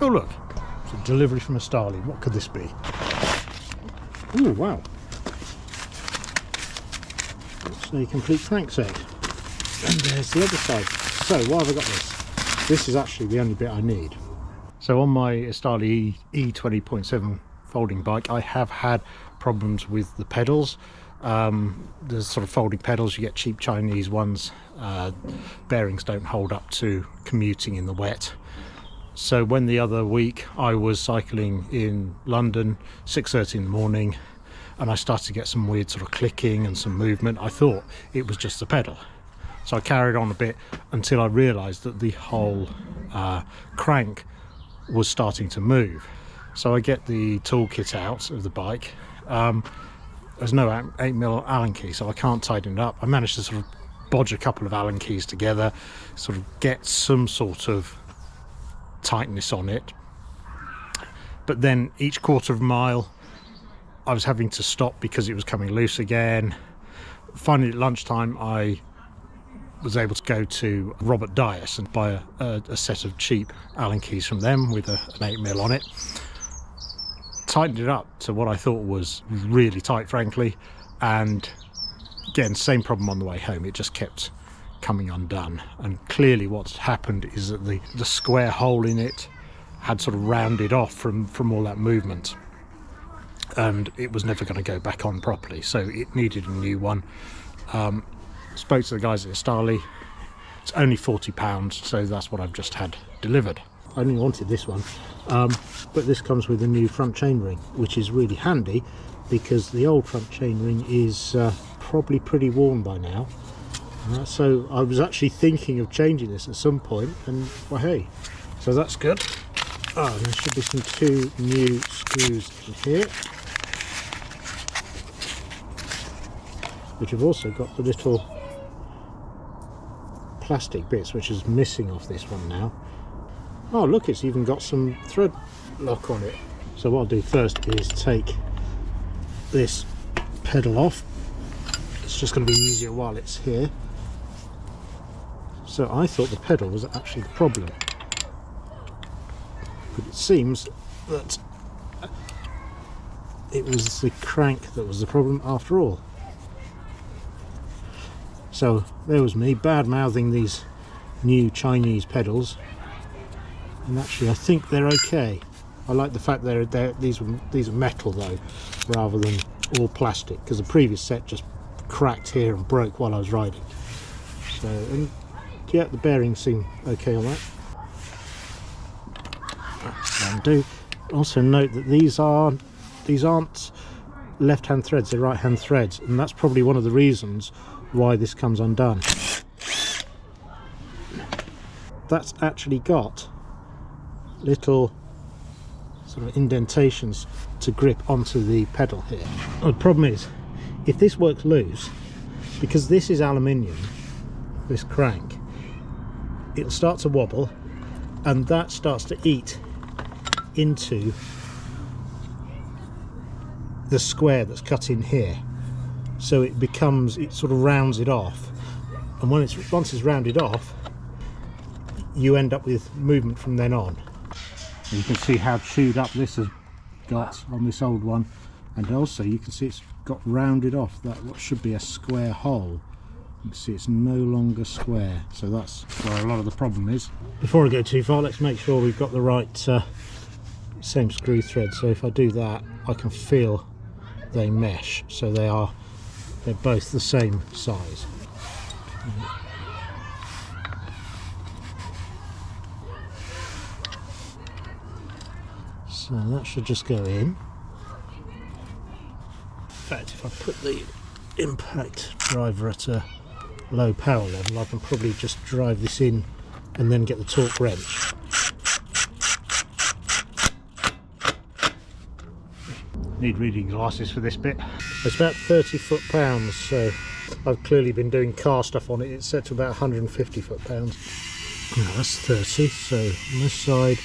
Oh look, it's a delivery from Estarli. What could this be? Oh wow. It's a complete crank set. And there's the other side. So why have I got this? This is actually the only bit I need. So on my Estarli E20.7 folding bike, I have had problems with the pedals. There's sort of folding pedals, you get cheap Chinese ones. Bearings don't hold up to commuting in the wet. So when the other week I was cycling in London, 6:30 in the morning, and I started to get some weird sort of clicking and some movement, I thought it was just the pedal. So I carried on a bit until I realised that the whole crank was starting to move. So I get the toolkit out of the bike. There's no 8mm Allen key, so I can't tighten it up. I managed to sort of bodge a couple of Allen keys together, sort of get some sort of tightness on it. But then each quarter of a mile I was having to stop because it was coming loose again. Finally at lunchtime I was able to go to Robert Dias and buy a set of cheap Allen keys from them with an 8mm on it. Tightened it up to what I thought was really tight, frankly, and again, same problem on the way home. It just kept coming undone, and clearly what's happened is that the square hole in it had sort of rounded off from all that movement, and it was never going to go back on properly, so it needed a new one. Spoke to the guys at Estarli. It's only £40, so that's what I've just had delivered. I only wanted this one, but this comes with a new front chainring, which is really handy because the old front chainring is probably pretty worn by now. So I was actually thinking of changing this at some point, and well, hey, so that's good. Oh, and there should be some 2 new screws in here, which have also got the little plastic bits which is missing off this one now. Oh look, it's even got some thread lock on it. So what I'll do first is take this pedal off. It's just going to be easier while it's here. So I thought the pedal was actually the problem, but it seems that it was the crank that was the problem after all. So there was me bad-mouthing these new Chinese pedals, and actually I think they're okay. I like the fact these are metal though, rather than all plastic, because the previous set just cracked here and broke while I was riding. So, and yeah, the bearings seem okay on that. And do also note that these aren't left-hand threads, they're right-hand threads, and that's probably one of the reasons why this comes undone. That's actually got little sort of indentations to grip onto the pedal here. Oh, the problem is, if this works loose, because this is aluminium, this crank, it'll start to wobble, and that starts to eat into the square that's cut in here. So it sort of rounds it off, and once it's rounded off, you end up with movement from then on. You can see how chewed up this has got on this old one, and also you can see it's got rounded off that what should be a square hole. You can see it's no longer square, so that's where a lot of the problem is. Before I go too far, let's make sure we've got the right same screw thread. So if I do that, I can feel they mesh, so they're both the same size. So that should just go in. In fact, if I put the impact driver at a low power level, I can probably just drive this in and then get the torque wrench. Need reading glasses for this bit. It's about 30 foot-pounds, so I've clearly been doing car stuff on it. It's set to about 150 foot-pounds. No, that's 30, so on this side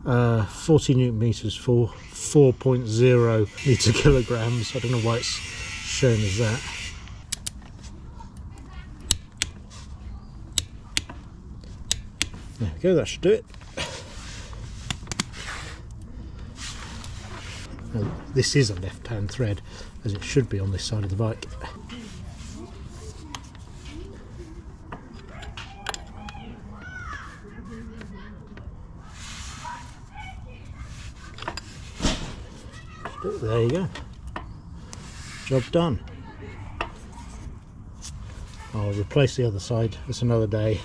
40 newton meters for 4.0 meter kilograms. I don't know why it's shown as that. There we go, that should do it. Now, this is a left-hand thread, as it should be on this side of the bike. There you go. Job done. I'll replace the other side. It's another day.